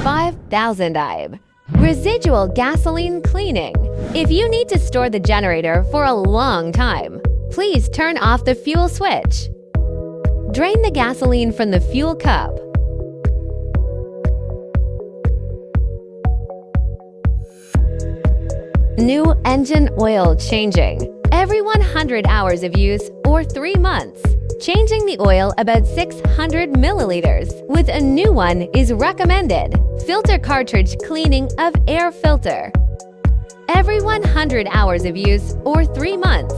SC5000iYB. Residual gasoline cleaning. If you need to store the generator for a long time, please turn off the fuel switch. Drain the gasoline from the fuel cup. New engine oil changing. Every 100 hours of use or 3 months. Changing the oil about 600 milliliters with a new one is recommended. Filter cartridge cleaning of air filter. Every 100 hours of use or 3 months.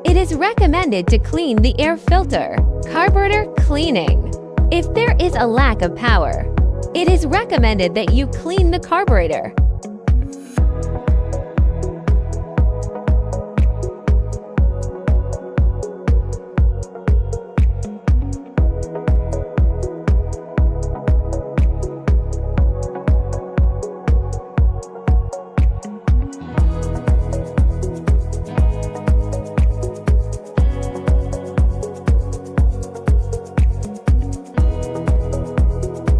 It is recommended to clean the air filter. Carburetor cleaning. If there is a lack of power, it is recommended that you clean the carburetor.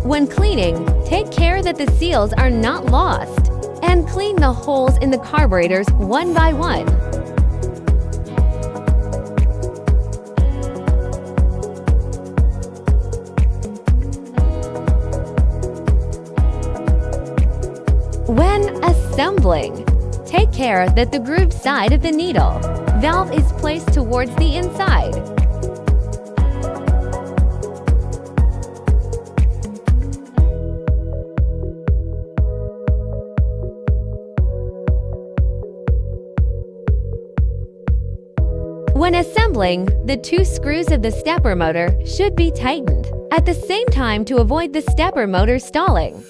When cleaning, take care that the seals are not lost, and clean the holes in the carburetors one by one. When assembling, take care that the groove side of the needle valve is placed towards the inside. When assembling, the 2 screws of the stepper motor should be tightened at the same time to avoid the stepper motor stalling.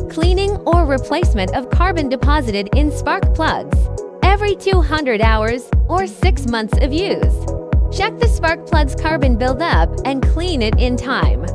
Cleaning or replacement of carbon deposited in spark plugs. Every 200 hours or 6 months of use. Check the spark plug's carbon buildup and clean it in time.